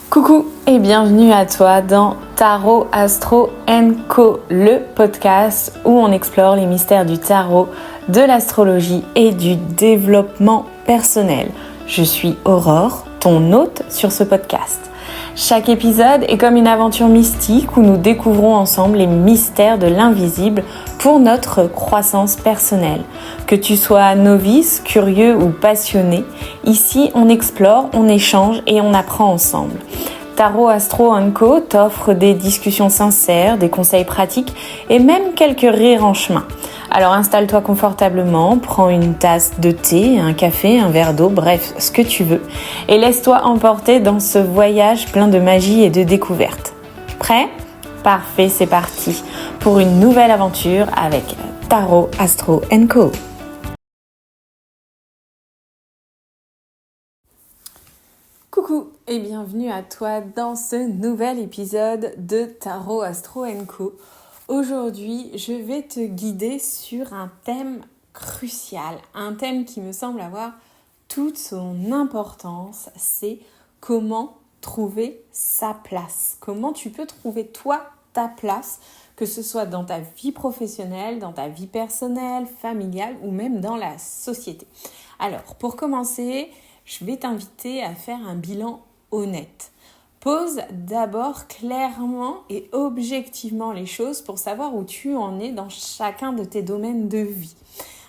Coucou et bienvenue à toi dans Tarot Astro & Co, le podcast où on explore les mystères du tarot, de l'astrologie et du développement personnel. Je suis Aurore, ton hôte sur ce podcast. Chaque épisode est comme une aventure mystique où nous découvrons ensemble les mystères de l'invisible pour notre croissance personnelle. Que tu sois novice, curieux ou passionné, ici on explore, on échange et on apprend ensemble. Tarot Astro & Co t'offre des discussions sincères, des conseils pratiques et même quelques rires en chemin. Alors installe-toi confortablement, prends une tasse de thé, un café, un verre d'eau, bref, ce que tu veux. Et laisse-toi emporter dans ce voyage plein de magie et de découvertes. Prêt ? Parfait, c'est parti pour une nouvelle aventure avec Tarot Astro & Co. Coucou et bienvenue à toi dans ce nouvel épisode de Tarot Astro & Co. Aujourd'hui, je vais te guider sur un thème crucial, un thème qui me semble avoir toute son importance, c'est comment trouver sa place. Comment tu peux trouver toi ta place, que ce soit dans ta vie professionnelle, dans ta vie personnelle, familiale ou même dans la société. Alors, pour commencer, je vais t'inviter à faire un bilan honnête. Pose d'abord clairement et objectivement les choses pour savoir où tu en es dans chacun de tes domaines de vie.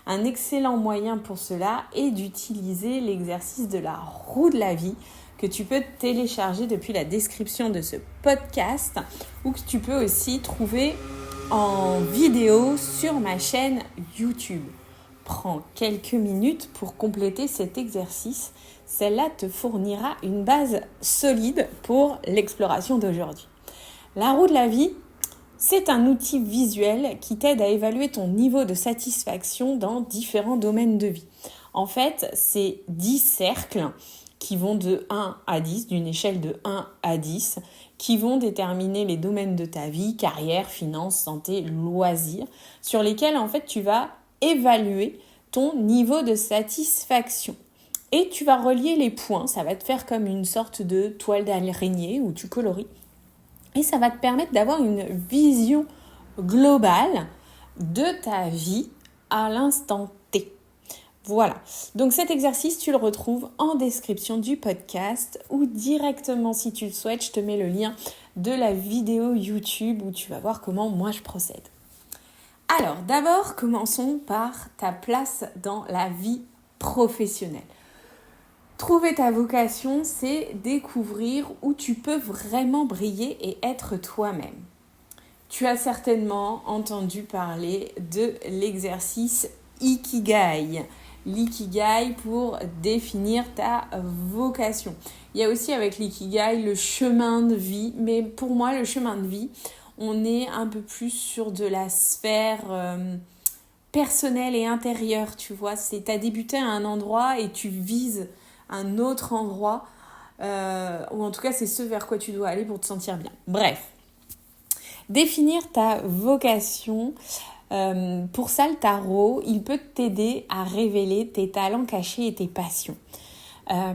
Un excellent moyen pour cela est d'utiliser l'exercice de la roue de la vie que tu peux télécharger depuis la description de ce podcast ou que tu peux aussi trouver en vidéo sur ma chaîne YouTube. Prends quelques minutes pour compléter cet exercice. Celle-là te fournira une base solide pour l'exploration d'aujourd'hui. La roue de la vie, c'est un outil visuel qui t'aide à évaluer ton niveau de satisfaction dans différents domaines de vie. En fait, c'est 10 cercles qui vont de 1 à 10, d'une échelle de 1 à 10, qui vont déterminer les domaines de ta vie, carrière, finances, santé, loisirs, sur lesquels en fait tu vas évaluer ton niveau de satisfaction. Et tu vas relier les points, ça va te faire comme une sorte de toile d'araignée où tu colories. Et ça va te permettre d'avoir une vision globale de ta vie à l'instant T. Voilà, donc cet exercice, tu le retrouves en description du podcast ou directement si tu le souhaites, je te mets le lien de la vidéo YouTube où tu vas voir comment moi je procède. Alors, d'abord, commençons par ta place dans la vie professionnelle. Trouver ta vocation, c'est découvrir où tu peux vraiment briller et être toi-même. Tu as certainement entendu parler de l'exercice Ikigai. L'ikigai pour définir ta vocation. Il y a aussi avec l'ikigai le chemin de vie, mais pour moi, le chemin de vie, on est un peu plus sur de la sphère personnelle et intérieure, tu vois. C'est t'as débuté à un endroit et tu vises un autre endroit, ou en tout cas, c'est ce vers quoi tu dois aller pour te sentir bien. Bref, définir ta vocation, pour ça, le tarot, il peut t'aider à révéler tes talents cachés et tes passions.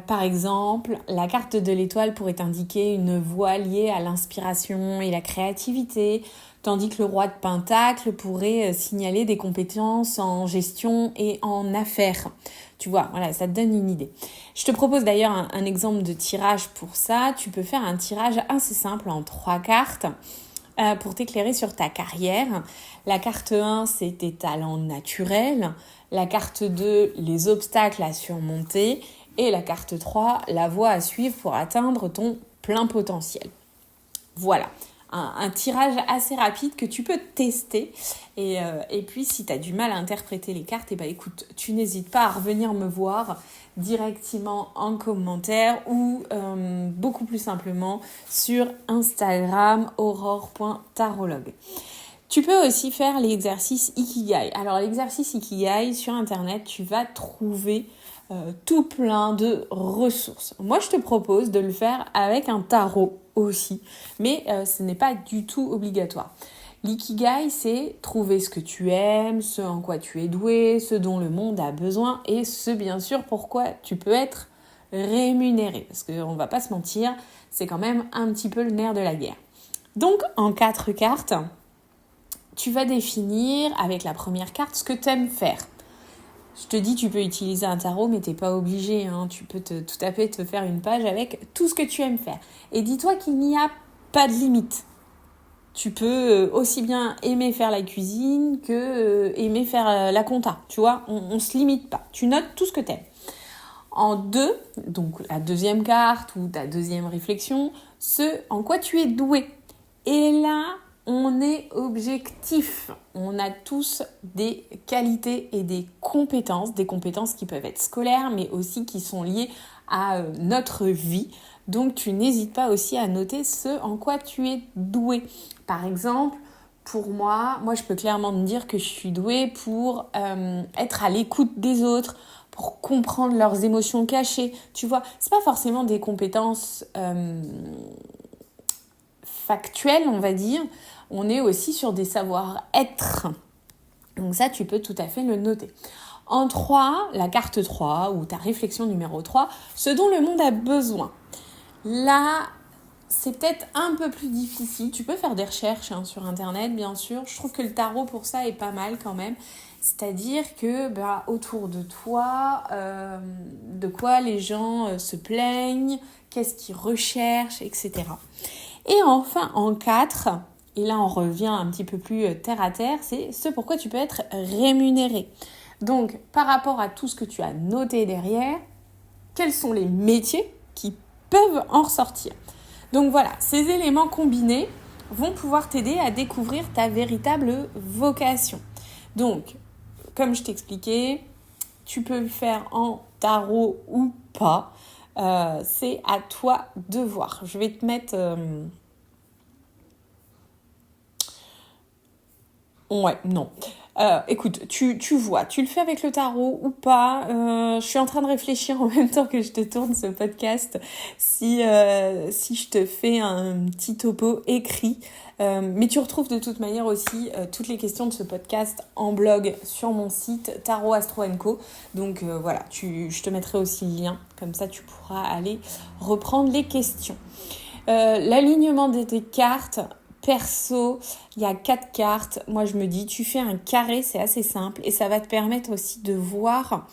Par exemple, la carte de l'étoile pourrait indiquer une voie liée à l'inspiration et la créativité, tandis que le roi de Pentacle pourrait signaler des compétences en gestion et en affaires. Tu vois, voilà, ça te donne une idée. Je te propose d'ailleurs un exemple de tirage pour ça. Tu peux faire un tirage assez simple en 3 cartes pour t'éclairer sur ta carrière. La carte 1, c'est tes talents naturels. La carte 2, les obstacles à surmonter. Et la carte 3, la voie à suivre pour atteindre ton plein potentiel. Voilà, un tirage assez rapide que tu peux tester. Et puis, si tu as du mal à interpréter les cartes, écoute, tu n'hésites pas à revenir me voir directement en commentaire ou beaucoup plus simplement sur Instagram, aurore.tarologue. Tu peux aussi faire l'exercice Ikigai. Alors, l'exercice Ikigai, sur Internet, tu vas trouver tout plein de ressources. Moi, je te propose de le faire avec un tarot aussi, mais ce n'est pas du tout obligatoire. L'ikigai, c'est trouver ce que tu aimes, ce en quoi tu es doué, ce dont le monde a besoin et ce, bien sûr, pourquoi tu peux être rémunéré. Parce qu'on va pas se mentir, c'est quand même un petit peu le nerf de la guerre. Donc, en 4 cartes, tu vas définir avec la première carte ce que tu aimes faire. Je te dis, tu peux utiliser un tarot, mais tu n'es pas obligé. Tu peux tout à fait te faire une page avec tout ce que tu aimes faire. Et dis-toi qu'il n'y a pas de limite. Tu peux aussi bien aimer faire la cuisine que aimer faire la compta. Tu vois, on ne se limite pas. Tu notes tout ce que tu aimes. En 2, donc la deuxième carte ou ta deuxième réflexion, ce en quoi tu es doué. Et là, on est objectif. On a tous des qualités et des compétences qui peuvent être scolaires, mais aussi qui sont liées à notre vie. Donc, tu n'hésites pas aussi à noter ce en quoi tu es doué. Par exemple, pour moi, je peux clairement me dire que je suis douée pour être à l'écoute des autres, pour comprendre leurs émotions cachées. Tu vois, c'est pas forcément des compétences factuelles, on va dire. On est aussi sur des savoir-être. Donc ça, tu peux tout à fait le noter. En 3, la carte 3 ou ta réflexion numéro 3, ce dont le monde a besoin. Là, c'est peut-être un peu plus difficile. Tu peux faire des recherches sur Internet, bien sûr. Je trouve que le tarot, pour ça, est pas mal quand même. C'est-à-dire que autour de toi, de quoi les gens se plaignent, qu'est-ce qu'ils recherchent, etc. Et enfin, en 4, et là on revient un petit peu plus terre à terre, c'est ce pourquoi tu peux être rémunéré. Donc, par rapport à tout ce que tu as noté derrière, quels sont les métiers qui peuvent en ressortir ? Donc voilà, ces éléments combinés vont pouvoir t'aider à découvrir ta véritable vocation. Donc, comme je t'expliquais, tu peux le faire en tarot ou pas. C'est à toi de voir. Je vais te mettre... Ouais, non. Écoute, tu vois, tu le fais avec le tarot ou pas. Je suis en train de réfléchir en même temps que je te tourne ce podcast si je te fais un petit topo écrit. Mais tu retrouves de toute manière aussi toutes les questions de ce podcast en blog sur mon site Tarot Astro & Co. Donc voilà, je te mettrai aussi le lien. Comme ça, tu pourras aller reprendre les questions. L'alignement de tes cartes... Perso, il y a 4 cartes. Moi, je me dis, tu fais un carré, c'est assez simple. Et ça va te permettre aussi de voir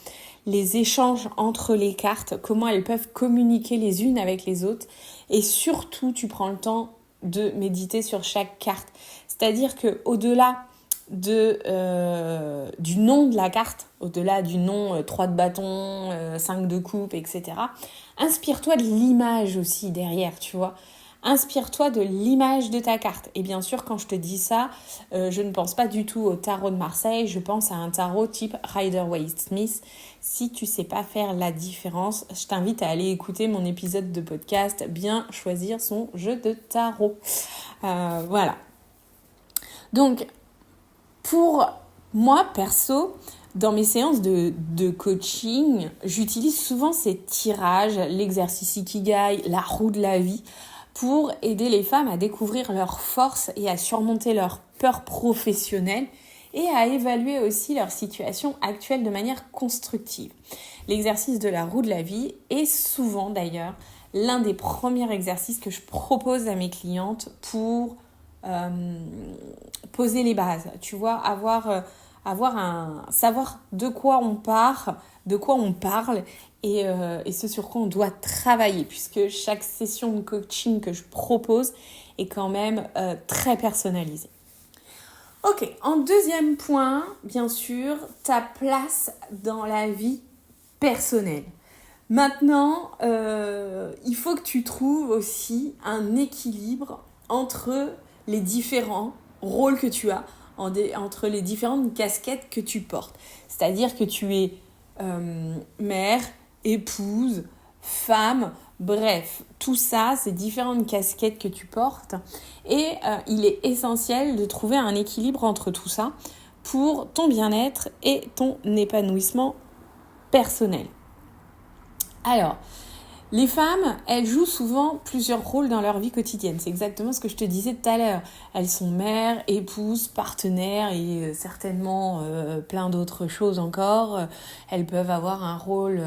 les échanges entre les cartes, comment elles peuvent communiquer les unes avec les autres. Et surtout, tu prends le temps de méditer sur chaque carte. C'est-à-dire qu'au-delà du nom de la carte, au-delà du nom 3 de bâton, 5 de coupe, etc., inspire-toi de l'image aussi derrière, tu vois. Inspire-toi de l'image de ta carte. Et bien sûr, quand je te dis ça, je ne pense pas du tout au tarot de Marseille. Je pense à un tarot type Rider-Waite-Smith. Si tu sais pas faire la différence, je t'invite à aller écouter mon épisode de podcast « Bien choisir son jeu de tarot ». Voilà. Donc, pour moi, perso, dans mes séances de coaching, j'utilise souvent ces tirages, l'exercice Ikigai, la roue de la vie, pour aider les femmes à découvrir leurs forces et à surmonter leurs peurs professionnelles et à évaluer aussi leur situation actuelle de manière constructive. L'exercice de la roue de la vie est souvent d'ailleurs l'un des premiers exercices que je propose à mes clientes pour poser les bases. Tu vois, savoir de quoi on part, de quoi on parle et ce sur quoi on doit travailler, puisque chaque session de coaching que je propose est quand même très personnalisée. Ok, en deuxième point, bien sûr, ta place dans la vie personnelle. Maintenant, il faut que tu trouves aussi un équilibre entre les différents rôles que tu as, entre les différentes casquettes que tu portes. C'est-à-dire que tu es mère, épouse, femme, bref, tout ça, c'est différentes casquettes que tu portes. Et il est essentiel de trouver un équilibre entre tout ça pour ton bien-être et ton épanouissement personnel. Alors, les femmes, elles jouent souvent plusieurs rôles dans leur vie quotidienne. C'est exactement ce que je te disais tout à l'heure. Elles sont mères, épouses, partenaires et certainement plein d'autres choses encore. Elles peuvent avoir un rôle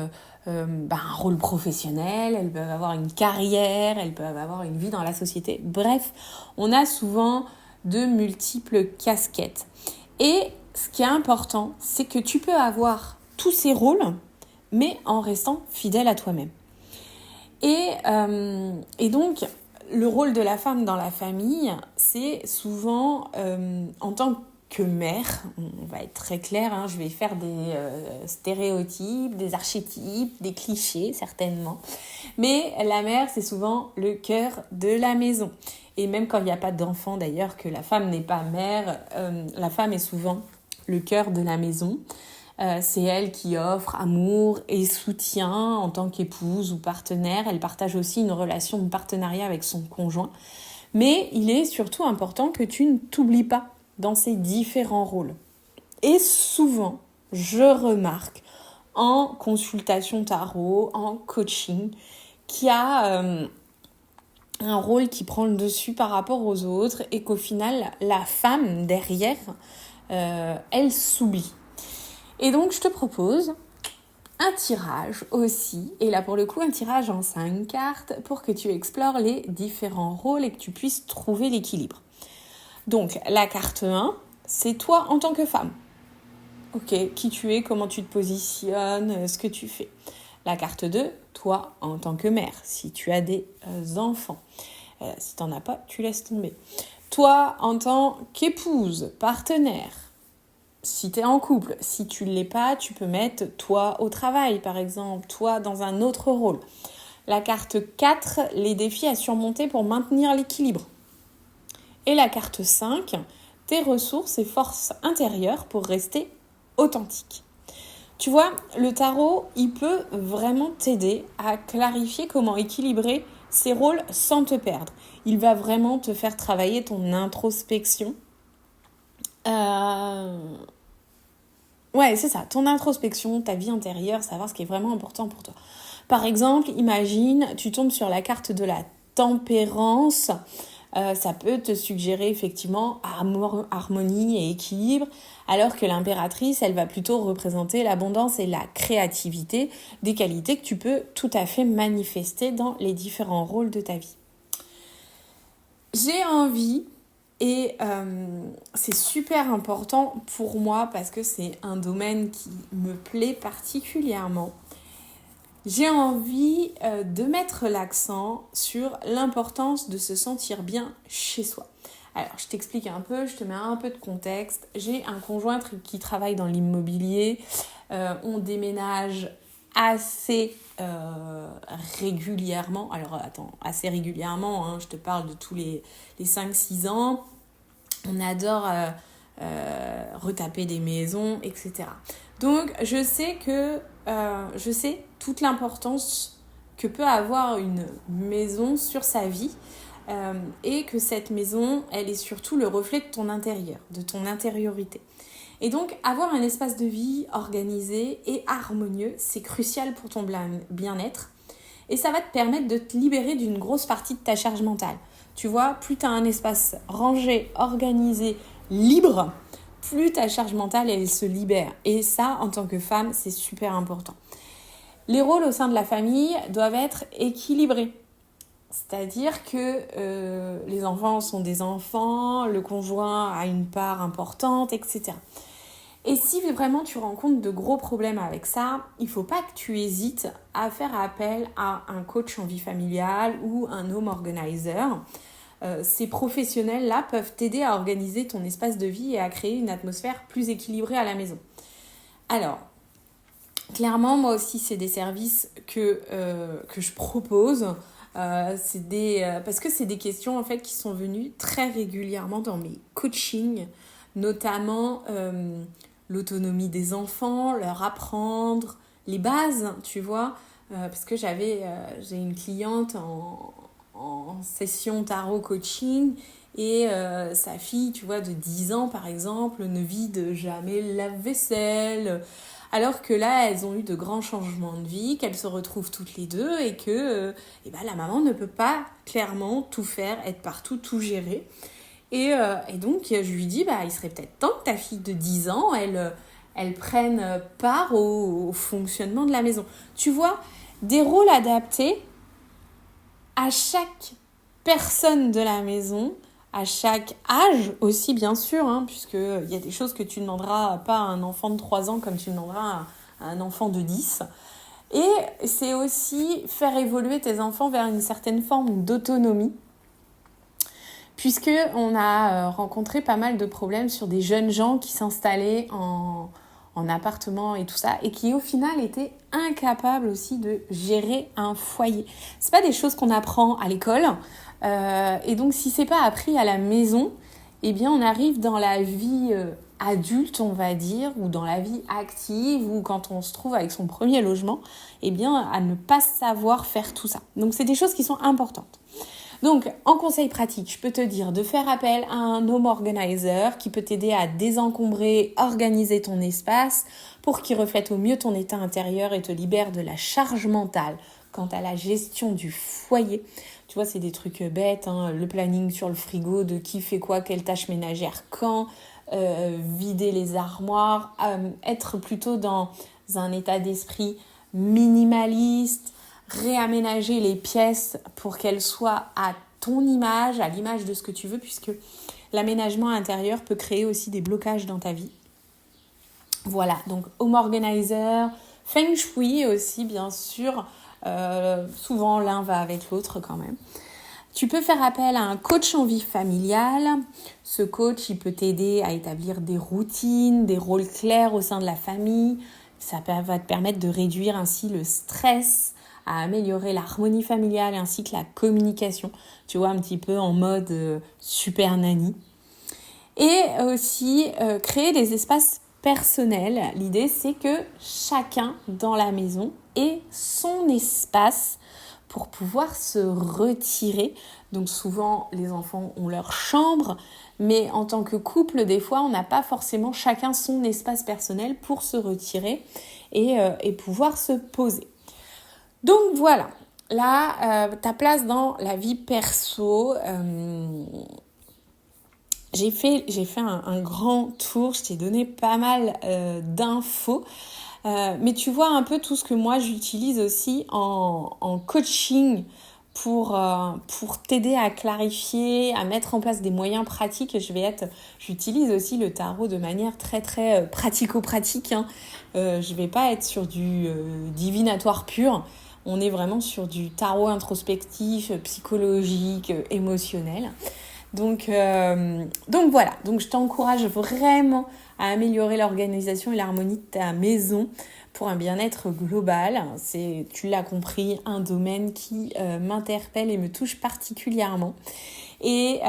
un rôle professionnel, elles peuvent avoir une carrière, elles peuvent avoir une vie dans la société. Bref, on a souvent de multiples casquettes. Et ce qui est important, c'est que tu peux avoir tous ces rôles, mais en restant fidèle à toi-même. Et donc, le rôle de la femme dans la famille, c'est souvent en tant que mère, on va être très clair, je vais faire des stéréotypes, des archétypes, des clichés certainement, mais la mère c'est souvent le cœur de la maison. Et même quand il n'y a pas d'enfant d'ailleurs, que la femme n'est pas mère, la femme est souvent le cœur de la maison. C'est elle qui offre amour et soutien en tant qu'épouse ou partenaire. Elle partage aussi une relation de partenariat avec son conjoint. Mais il est surtout important que tu ne t'oublies pas dans ces différents rôles. Et souvent, je remarque en consultation tarot, en coaching, qu'il y a un rôle qui prend le dessus par rapport aux autres et qu'au final, la femme derrière, elle s'oublie. Et donc, je te propose un tirage aussi, et là pour le coup, un tirage en 5 cartes pour que tu explores les différents rôles et que tu puisses trouver l'équilibre. Donc, la carte 1, c'est toi en tant que femme. Ok, qui tu es, comment tu te positionnes, ce que tu fais. La carte 2, toi en tant que mère, si tu as des enfants. Si tu n'en as pas, tu laisses tomber. Toi en tant qu'épouse, partenaire. Si tu es en couple, si tu ne l'es pas, tu peux mettre toi au travail, par exemple, toi dans un autre rôle. La carte 4, les défis à surmonter pour maintenir l'équilibre. Et la carte 5, tes ressources et forces intérieures pour rester authentique. Tu vois, le tarot, il peut vraiment t'aider à clarifier comment équilibrer ces rôles sans te perdre. Il va vraiment te faire travailler ton introspection. Ouais, c'est ça, ton introspection, ta vie intérieure, savoir ce qui est vraiment important pour toi. Par exemple, imagine, tu tombes sur la carte de la tempérance. Ça peut te suggérer effectivement harmonie et équilibre, alors que l'impératrice, elle va plutôt représenter l'abondance et la créativité, des qualités que tu peux tout à fait manifester dans les différents rôles de ta vie. J'ai envie, et c'est super important pour moi parce que c'est un domaine qui me plaît particulièrement. J'ai envie de mettre l'accent sur l'importance de se sentir bien chez soi. Alors, je t'explique un peu, je te mets un peu de contexte. J'ai un conjoint qui travaille dans l'immobilier. On déménage assez régulièrement. Alors, assez régulièrement, je te parle de tous les 5-6 ans. On adore retaper des maisons, etc. Donc, je sais toute l'importance que peut avoir une maison sur sa vie et que cette maison, elle est surtout le reflet de ton intérieur, de ton intériorité. Et donc, avoir un espace de vie organisé et harmonieux, c'est crucial pour ton bien-être et ça va te permettre de te libérer d'une grosse partie de ta charge mentale. Tu vois, plus tu as un espace rangé, organisé, libre, plus ta charge mentale, elle se libère. Et ça, en tant que femme, c'est super important. Les rôles au sein de la famille doivent être équilibrés. C'est-à-dire que les enfants sont des enfants, le conjoint a une part importante, etc. Et si vraiment tu rencontres de gros problèmes avec ça, il ne faut pas que tu hésites à faire appel à un coach en vie familiale ou un home organizer. Ces professionnels-là peuvent t'aider à organiser ton espace de vie et à créer une atmosphère plus équilibrée à la maison. Alors, clairement, moi aussi, c'est des services que je propose. Parce que c'est des questions en fait, qui sont venues très régulièrement dans mes coachings, notamment l'autonomie des enfants, leur apprendre les bases, tu vois. Parce que j'ai une cliente en session tarot coaching et sa fille, tu vois, de 10 ans par exemple, ne vide jamais le lave-vaisselle. Alors que là, elles ont eu de grands changements de vie, qu'elles se retrouvent toutes les deux et que la maman ne peut pas clairement tout faire, être partout, tout gérer. Et donc, je lui dis, il serait peut-être temps que ta fille de 10 ans, elle elles prennent part au fonctionnement de la maison. Tu vois, des rôles adaptés à chaque personne de la maison, à chaque âge aussi bien sûr, puisqu'il y a des choses que tu ne demanderas pas à un enfant de 3 ans comme tu demanderas à un enfant de 10. Et c'est aussi faire évoluer tes enfants vers une certaine forme d'autonomie, puisqu'on a rencontré pas mal de problèmes sur des jeunes gens qui s'installaient en appartement et tout ça, et qui au final étaient incapables aussi de gérer un foyer. C'est pas des choses qu'on apprend à l'école, et donc si c'est pas appris à la maison, eh bien on arrive dans la vie adulte, on va dire, ou dans la vie active, ou quand on se trouve avec son premier logement, eh bien à ne pas savoir faire tout ça. Donc c'est des choses qui sont importantes. Donc, en conseil pratique, je peux te dire de faire appel à un home organizer qui peut t'aider à désencombrer, organiser ton espace pour qu'il reflète au mieux ton état intérieur et te libère de la charge mentale quant à la gestion du foyer. Tu vois, c'est des trucs bêtes, le planning sur le frigo de qui fait quoi, quelle tâche ménagère quand, vider les armoires, être plutôt dans un état d'esprit minimaliste, réaménager les pièces pour qu'elles soient à ton image, à l'image de ce que tu veux, puisque l'aménagement intérieur peut créer aussi des blocages dans ta vie. Voilà, donc home organizer, feng shui aussi bien sûr, souvent l'un va avec l'autre quand même. Tu peux faire appel à un coach en vie familiale. Ce coach, il peut t'aider à établir des routines, des rôles clairs au sein de la famille. Ça va te permettre de réduire ainsi le stress, à améliorer l'harmonie familiale ainsi que la communication. Tu vois, un petit peu en mode super nanny. Et aussi créer des espaces personnels. L'idée, c'est que chacun dans la maison ait son espace pour pouvoir se retirer. Donc souvent, les enfants ont leur chambre, mais en tant que couple, des fois, on n'a pas forcément chacun son espace personnel pour se retirer et pouvoir se poser. Donc voilà, là, ta place dans la vie perso, j'ai fait un grand tour, je t'ai donné pas mal d'infos, mais tu vois un peu tout ce que moi j'utilise aussi en coaching pour t'aider à clarifier, à mettre en place des moyens pratiques. J'utilise aussi le tarot de manière très très pratico-pratique. Je vais pas être sur du divinatoire pur. On est vraiment sur du tarot introspectif, psychologique, émotionnel. Donc voilà, donc je t'encourage vraiment à améliorer l'organisation et l'harmonie de ta maison pour un bien-être global. C'est, tu l'as compris, un domaine qui m'interpelle et me touche particulièrement. Et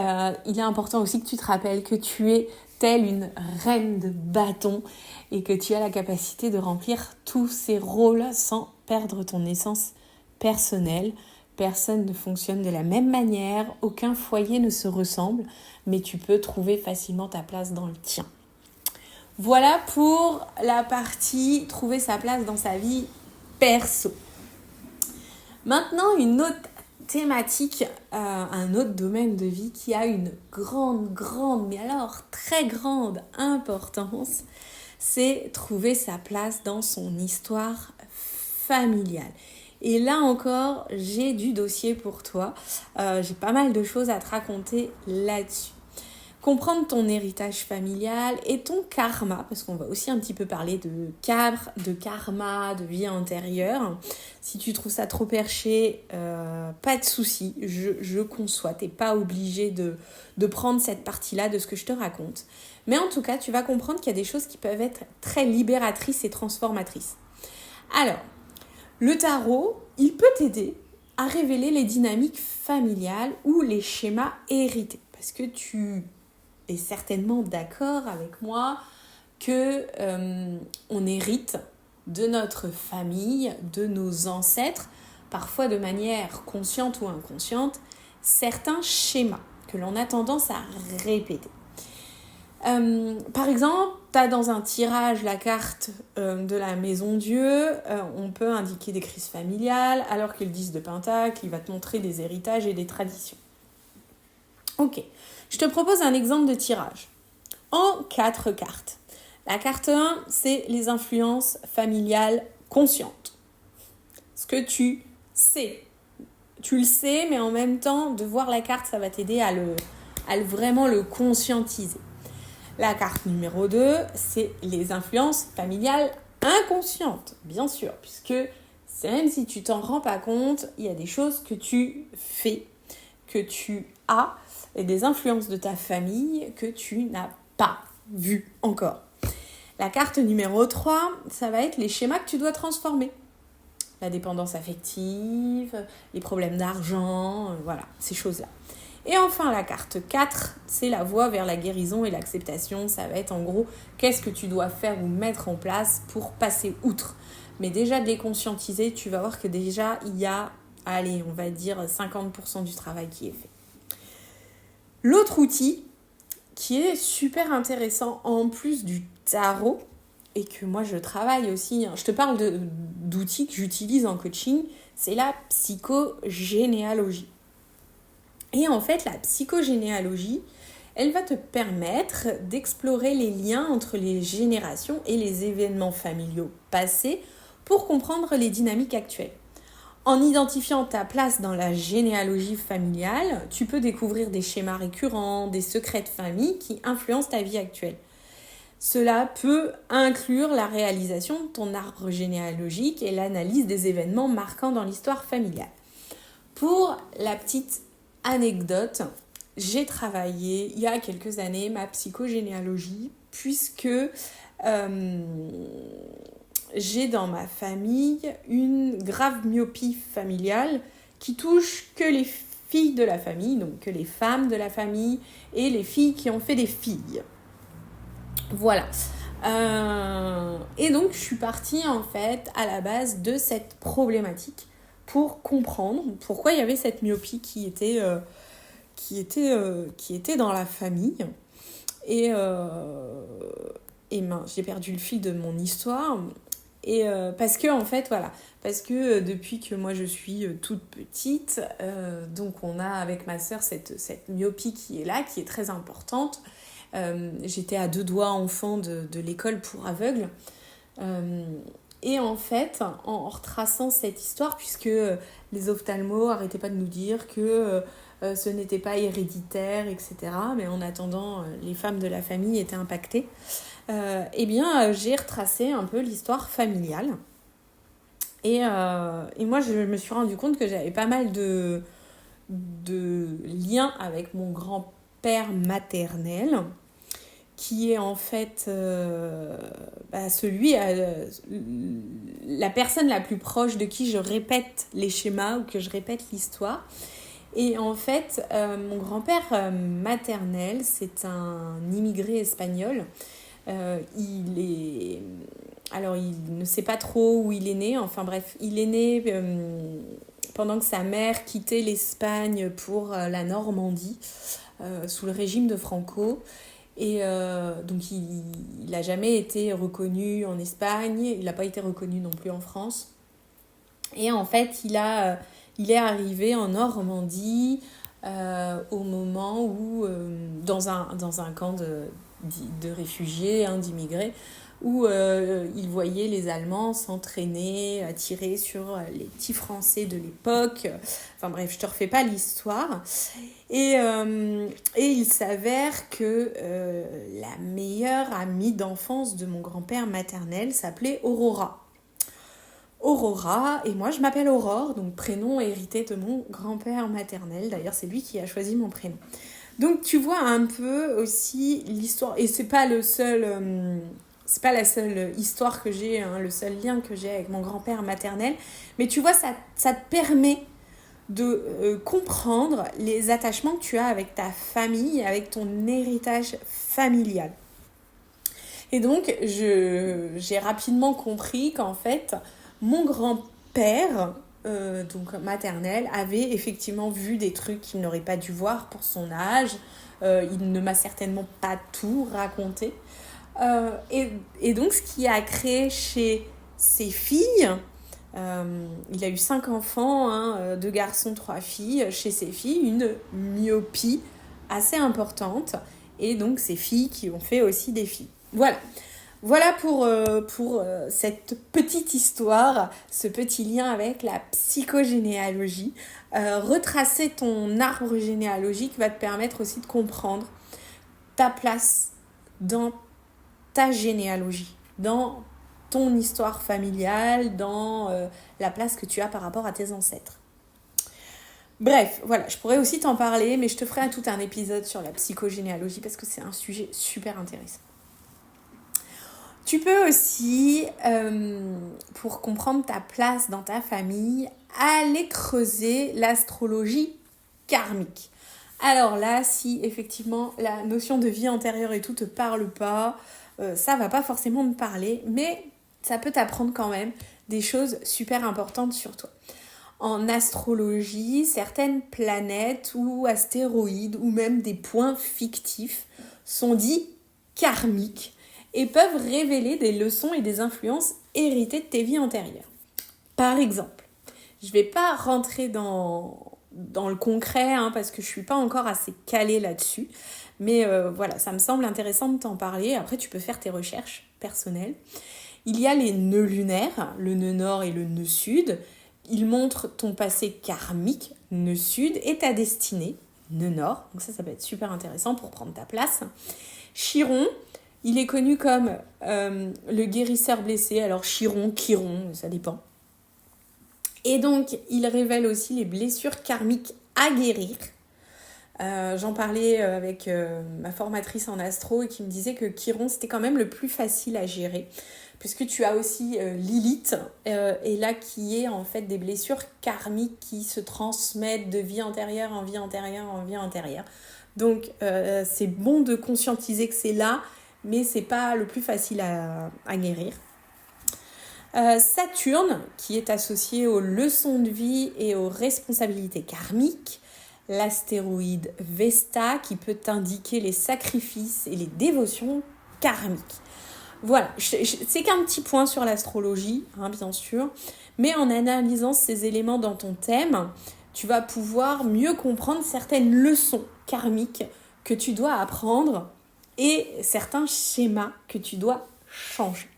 il est important aussi que tu te rappelles que tu es telle une reine de bâton et que tu as la capacité de remplir tous ces rôles sans perdre ton essence personnelle. Personne ne fonctionne de la même manière, aucun foyer ne se ressemble, mais tu peux trouver facilement ta place dans le tien. Voilà pour la partie trouver sa place dans sa vie perso. Maintenant, une autre thématique, un autre domaine de vie qui a une grande, mais alors très grande importance, c'est trouver sa place dans son histoire familiale. Et là encore, j'ai du dossier pour toi. J'ai pas mal de choses à te raconter là-dessus. Comprendre ton héritage familial et ton karma, parce qu'on va aussi un petit peu parler de karma, de vie antérieure. Si tu trouves ça trop perché, pas de souci, je conçois. T'es pas obligé de prendre cette partie-là de ce que je te raconte. Mais en tout cas, tu vas comprendre qu'il y a des choses qui peuvent être très libératrices et transformatrices. Alors, le tarot, il peut t'aider à révéler les dynamiques familiales ou les schémas hérités. Parce que tu es certainement d'accord avec moi que on hérite de notre famille, de nos ancêtres, parfois de manière consciente ou inconsciente, certains schémas que l'on a tendance à répéter. Par exemple, tu as dans un tirage la carte de la maison Dieu, on peut indiquer des crises familiales, alors que le 10 de Pentacle, il va te montrer des héritages et des traditions. Ok, je te propose un exemple de tirage en 4 cartes. La carte 1, c'est les influences familiales conscientes. Ce que tu sais. Tu le sais, mais en même temps, de voir la carte, ça va t'aider à vraiment le conscientiser. La carte numéro 2, c'est les influences familiales inconscientes, bien sûr, puisque même si tu t'en rends pas compte, il y a des choses que tu fais, que tu as, et des influences de ta famille que tu n'as pas vues encore. La carte numéro 3, ça va être les schémas que tu dois transformer. La dépendance affective, les problèmes d'argent, voilà, ces choses-là. Et enfin, la carte 4, c'est la voie vers la guérison et l'acceptation. Ça va être en gros, qu'est-ce que tu dois faire ou mettre en place pour passer outre. Mais déjà, de les conscientiser, tu vas voir que déjà, il y a, on va dire 50% du travail qui est fait. L'autre outil, qui est super intéressant en plus du tarot, et que moi je travaille aussi, je te parle d'outils que j'utilise en coaching, c'est la psychogénéalogie. Et en fait, la psychogénéalogie, elle va te permettre d'explorer les liens entre les générations et les événements familiaux passés pour comprendre les dynamiques actuelles. En identifiant ta place dans la généalogie familiale, tu peux découvrir des schémas récurrents, des secrets de famille qui influencent ta vie actuelle. Cela peut inclure la réalisation de ton arbre généalogique et l'analyse des événements marquants dans l'histoire familiale. Pour la petite anecdote, j'ai travaillé il y a quelques années ma psychogénéalogie puisque j'ai dans ma famille une grave myopie familiale qui touche que les filles de la famille, donc que les femmes de la famille et les filles qui ont fait des filles. Voilà. Et donc, je suis partie en fait à la base de cette problématique pour comprendre pourquoi il y avait cette myopie qui était dans la famille. Et j'ai perdu le fil de mon histoire. Et parce que depuis que moi je suis toute petite, donc on a avec ma sœur cette myopie qui est là, qui est très importante. J'étais à 2 doigts enfant de l'école pour aveugles. Et en fait, en retraçant cette histoire, puisque les ophtalmos n'arrêtaient pas de nous dire que ce n'était pas héréditaire, etc. Mais en attendant, les femmes de la famille étaient impactées. J'ai retracé un peu l'histoire familiale. Et moi, je me suis rendu compte que j'avais pas mal de liens avec mon grand-père maternel, qui est en fait la personne la plus proche de qui je répète les schémas ou que je répète l'histoire. Et en fait, mon grand-père maternel, c'est un immigré espagnol. Il ne sait pas trop où il est né. Enfin bref, il est né pendant que sa mère quittait l'Espagne pour la Normandie, sous le régime de Franco. Et donc, il n'a jamais été reconnu en Espagne. Il n'a pas été reconnu non plus en France. Et en fait, il est arrivé en Normandie au moment où, dans un camp de réfugiés, d'immigrés, où il voyait les Allemands s'entraîner, tirer sur les petits Français de l'époque. Enfin bref, je ne te refais pas l'histoire. Et il s'avère que la meilleure amie d'enfance de mon grand-père maternel s'appelait Aurora. Aurora, et moi je m'appelle Aurore, donc prénom hérité de mon grand-père maternel. D'ailleurs, c'est lui qui a choisi mon prénom. Donc tu vois un peu aussi l'histoire, et c'est pas la seule histoire que j'ai, le seul lien que j'ai avec mon grand-père maternel, mais tu vois, ça te permet de comprendre les attachements que tu as avec ta famille, avec ton héritage familial. Et donc, j'ai rapidement compris qu'en fait, mon grand-père, donc maternel, avait effectivement vu des trucs qu'il n'aurait pas dû voir pour son âge. Il ne m'a certainement pas tout raconté. Et donc, ce qui a créé chez ses filles, il a eu 5 enfants, 2 garçons, 3 filles, chez ses filles, une myopie assez importante. Et donc, ces filles qui ont fait aussi des filles. Voilà. Voilà pour cette petite histoire, ce petit lien avec la psychogénéalogie. Retracer ton arbre généalogique va te permettre aussi de comprendre ta place dans ta généalogie, dans ton histoire familiale, dans la place que tu as par rapport à tes ancêtres. Bref, voilà, je pourrais aussi t'en parler, mais je te ferai tout un épisode sur la psychogénéalogie parce que c'est un sujet super intéressant. Tu peux aussi, pour comprendre ta place dans ta famille, aller creuser l'astrologie karmique. Alors là, si effectivement la notion de vie antérieure et tout te parle pas, ça va pas forcément te parler, mais ça peut t'apprendre quand même des choses super importantes sur toi. En astrologie, certaines planètes ou astéroïdes ou même des points fictifs sont dits karmiques et peuvent révéler des leçons et des influences héritées de tes vies antérieures. Par exemple, je ne vais pas rentrer dans le concret parce que je ne suis pas encore assez calée là-dessus, mais voilà, ça me semble intéressant de t'en parler. Après, tu peux faire tes recherches personnelles. Il y a les nœuds lunaires, le nœud nord et le nœud sud. Ils montrent ton passé karmique, nœud sud, et ta destinée, nœud nord. Donc ça peut être super intéressant pour prendre ta place. Chiron, il est connu comme le guérisseur blessé. Alors Chiron, Chiron, ça dépend. Et donc, il révèle aussi les blessures karmiques à guérir. J'en parlais avec ma formatrice en astro et qui me disait que Chiron, c'était quand même le plus facile à gérer. Puisque tu as aussi Lilith, et là qui est en fait des blessures karmiques qui se transmettent de vie antérieure en vie antérieure en vie antérieure. Donc c'est bon de conscientiser que c'est là, mais c'est pas le plus facile à guérir. Saturne, qui est associé aux leçons de vie et aux responsabilités karmiques. L'astéroïde Vesta, qui peut indiquer les sacrifices et les dévotions karmiques. Voilà, c'est qu'un petit point sur l'astrologie, bien sûr, mais en analysant ces éléments dans ton thème, tu vas pouvoir mieux comprendre certaines leçons karmiques que tu dois apprendre et certains schémas que tu dois changer.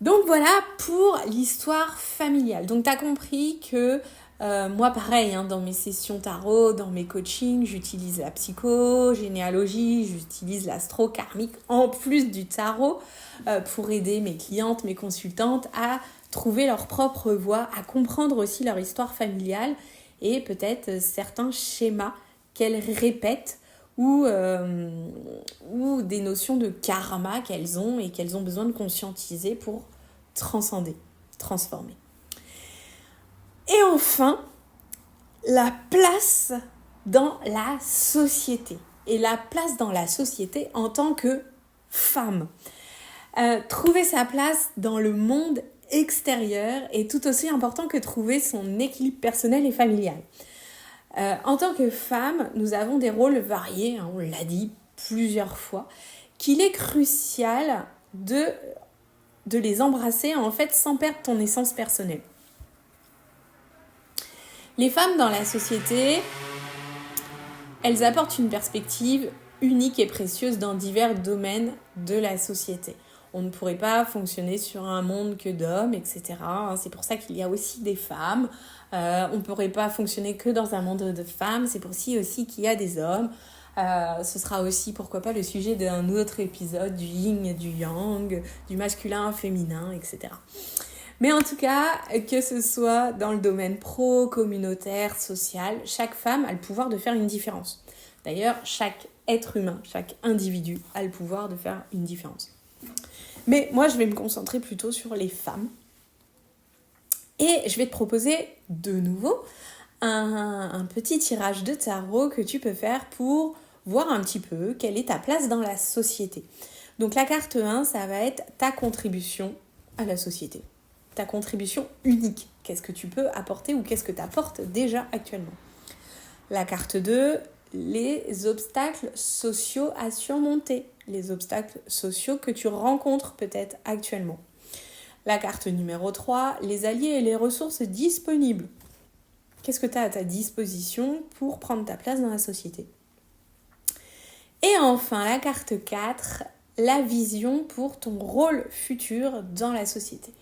Donc voilà pour l'histoire familiale. Donc tu as compris que moi pareil, dans mes sessions tarot, dans mes coachings, j'utilise la psychogénéalogie, j'utilise l'astro karmique en plus du tarot pour aider mes clientes, mes consultantes à trouver leur propre voie, à comprendre aussi leur histoire familiale et peut-être certains schémas qu'elles répètent ou des notions de karma qu'elles ont et qu'elles ont besoin de conscientiser pour transcender, transformer. Et enfin, la place dans la société. Et la place dans la société en tant que femme. Trouver sa place dans le monde extérieur est tout aussi important que trouver son équilibre personnel et familial. En tant que femme, nous avons des rôles variés, on l'a dit plusieurs fois, qu'il est crucial de les embrasser en fait sans perdre ton essence personnelle. Les femmes dans la société, elles apportent une perspective unique et précieuse dans divers domaines de la société. On ne pourrait pas fonctionner sur un monde que d'hommes, etc. C'est pour ça qu'il y a aussi des femmes. On ne pourrait pas fonctionner que dans un monde de femmes. C'est pour ça aussi qu'il y a des hommes. Ce sera aussi, pourquoi pas, le sujet d'un autre épisode, du yin et du yang, du masculin, féminin, etc. Mais en tout cas, que ce soit dans le domaine pro, communautaire, social, chaque femme a le pouvoir de faire une différence. D'ailleurs, chaque être humain, chaque individu a le pouvoir de faire une différence. Mais moi, je vais me concentrer plutôt sur les femmes. Et je vais te proposer de nouveau un petit tirage de tarot que tu peux faire pour voir un petit peu quelle est ta place dans la société. Donc la carte 1, ça va être ta contribution à la société. Ta contribution unique. Qu'est-ce que tu peux apporter ou qu'est-ce que tu apportes déjà actuellement. La carte 2, les obstacles sociaux à surmonter. Les obstacles sociaux que tu rencontres peut-être actuellement. La carte numéro 3, les alliés et les ressources disponibles. Qu'est-ce que tu as à ta disposition pour prendre ta place dans la société. Et enfin, la carte 4, la vision pour ton rôle futur dans la société.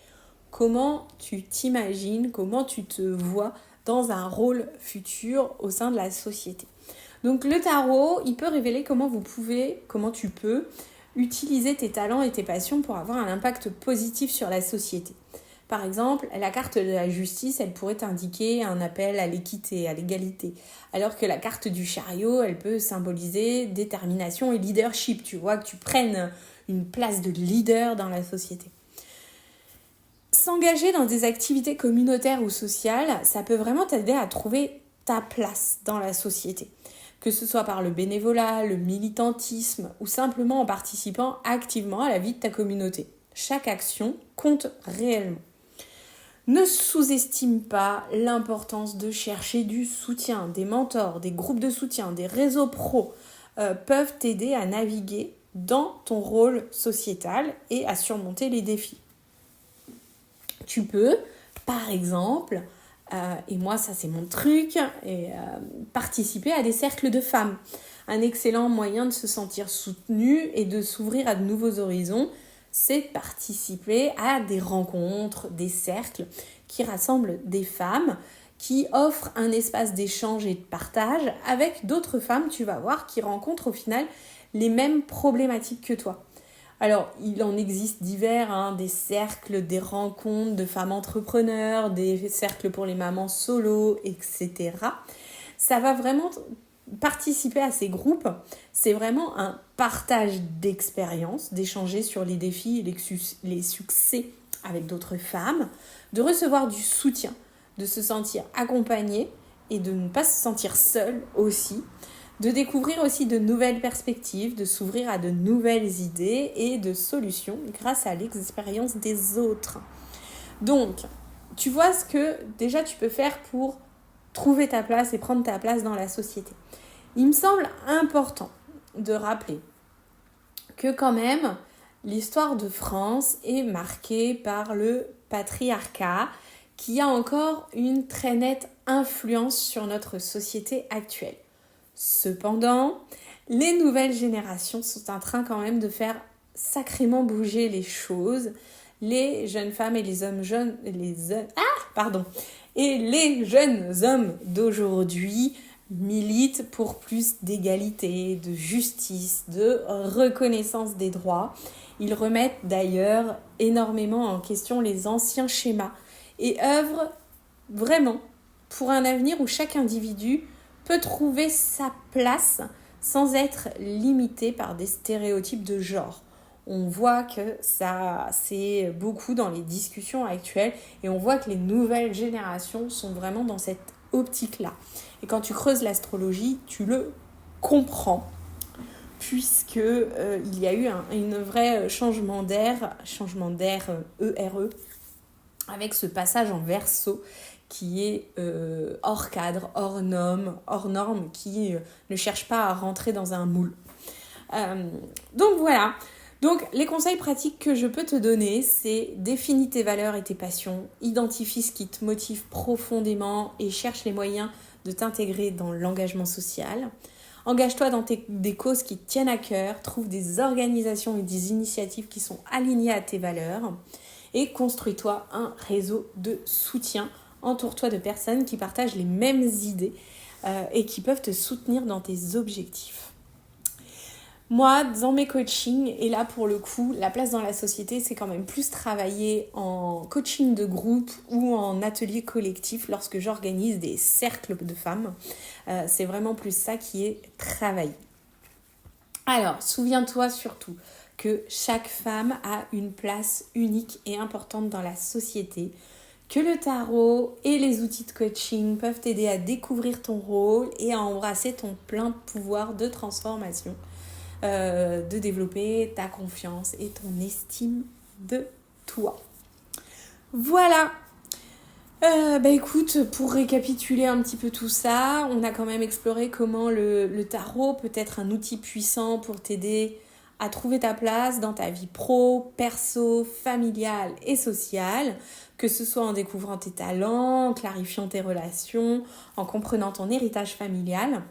Comment tu t'imagines, comment tu te vois dans un rôle futur au sein de la société. Donc le tarot, il peut révéler comment tu peux utiliser tes talents et tes passions pour avoir un impact positif sur la société. Par exemple, la carte de la justice, elle pourrait indiquer un appel à l'équité, à l'égalité. Alors que la carte du chariot, elle peut symboliser détermination et leadership. Tu vois, que tu prennes une place de leader dans la société. S'engager dans des activités communautaires ou sociales, ça peut vraiment t'aider à trouver ta place dans la société. Que ce soit par le bénévolat, le militantisme ou simplement en participant activement à la vie de ta communauté. Chaque action compte réellement. Ne sous-estime pas l'importance de chercher du soutien, des mentors, des groupes de soutien, des réseaux pros peuvent t'aider à naviguer dans ton rôle sociétal et à surmonter les défis. Tu peux, par exemple, et moi ça c'est mon truc, participer à des cercles de femmes. Un excellent moyen de se sentir soutenu et de s'ouvrir à de nouveaux horizons, c'est de participer à des rencontres, des cercles qui rassemblent des femmes, qui offrent un espace d'échange et de partage avec d'autres femmes, tu vas voir, qui rencontrent au final les mêmes problématiques que toi. Alors, il en existe divers, des cercles, des rencontres de femmes entrepreneurs, des cercles pour les mamans solo, etc. Ça va vraiment participer à ces groupes, c'est vraiment un partage d'expériences, d'échanger sur les défis et les succès avec d'autres femmes, de recevoir du soutien, de se sentir accompagnée et de ne pas se sentir seule aussi, de découvrir aussi de nouvelles perspectives, de s'ouvrir à de nouvelles idées et de solutions grâce à l'expérience des autres. Donc, tu vois ce que déjà tu peux faire pour trouver ta place et prendre ta place dans la société. Il me semble important de rappeler que quand même, l'histoire de France est marquée par le patriarcat qui a encore une très nette influence sur notre société actuelle. Cependant, les nouvelles générations sont en train quand même de faire sacrément bouger les choses. Les jeunes femmes et les jeunes hommes d'aujourd'hui militent pour plus d'égalité, de justice, de reconnaissance des droits. Ils remettent d'ailleurs énormément en question les anciens schémas et œuvrent vraiment pour un avenir où chaque individu peut trouver sa place sans être limité par des stéréotypes de genre. On voit que ça, c'est beaucoup dans les discussions actuelles et on voit que les nouvelles générations sont vraiment dans cette optique-là. Et quand tu creuses l'astrologie, tu le comprends puisque il y a eu un vrai changement d'air ERE, avec ce passage en Verseau qui est hors cadre, hors norme, qui ne cherche pas à rentrer dans un moule. Donc voilà. Donc les conseils pratiques que je peux te donner, c'est définis tes valeurs et tes passions, identifie ce qui te motive profondément et cherche les moyens de t'intégrer dans l'engagement social. Engage-toi dans des causes qui te tiennent à cœur, trouve des organisations et des initiatives qui sont alignées à tes valeurs et construis-toi un réseau de soutien. Entoure-toi de personnes qui partagent les mêmes idées et qui peuvent te soutenir dans tes objectifs. Moi, dans mes coachings, et là pour le coup, la place dans la société, c'est quand même plus travailler en coaching de groupe ou en atelier collectif lorsque j'organise des cercles de femmes. C'est vraiment plus ça qui est travaillé. Alors, souviens-toi surtout que chaque femme a une place unique et importante dans la société, que le tarot et les outils de coaching peuvent t'aider à découvrir ton rôle et à embrasser ton plein de pouvoir de transformation, de développer ta confiance et ton estime de toi. Voilà. Écoute, pour récapituler un petit peu tout ça, on a quand même exploré comment le tarot peut être un outil puissant pour t'aider à trouver ta place dans ta vie pro, perso, familiale et sociale, que ce soit en découvrant tes talents, en clarifiant tes relations, en comprenant ton héritage familial.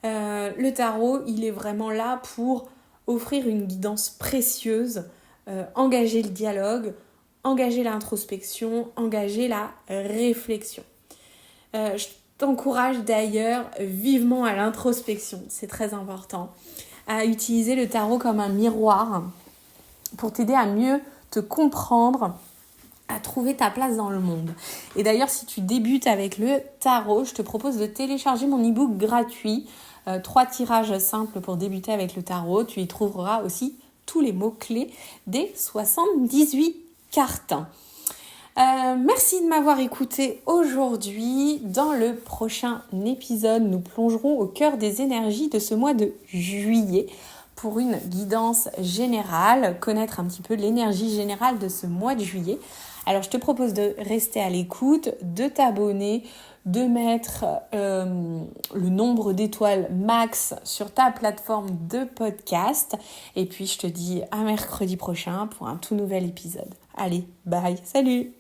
Le tarot, il est vraiment là pour offrir une guidance précieuse, engager le dialogue, engager l'introspection, engager la réflexion. Je t'encourage d'ailleurs vivement à l'introspection, c'est très important, à utiliser le tarot comme un miroir pour t'aider à mieux te comprendre, à trouver ta place dans le monde. Et d'ailleurs, si tu débutes avec le tarot, je te propose de télécharger mon e-book gratuit, 3 tirages simples pour débuter avec le tarot. Tu y trouveras aussi tous les mots-clés des 78 cartes. Merci de m'avoir écouté aujourd'hui. Dans le prochain épisode, nous plongerons au cœur des énergies de ce mois de juillet pour une guidance générale, connaître un petit peu l'énergie générale de ce mois de juillet. Alors, je te propose de rester à l'écoute, de t'abonner, de mettre le nombre d'étoiles max sur ta plateforme de podcast. Et puis, je te dis à mercredi prochain pour un tout nouvel épisode. Allez, bye, salut!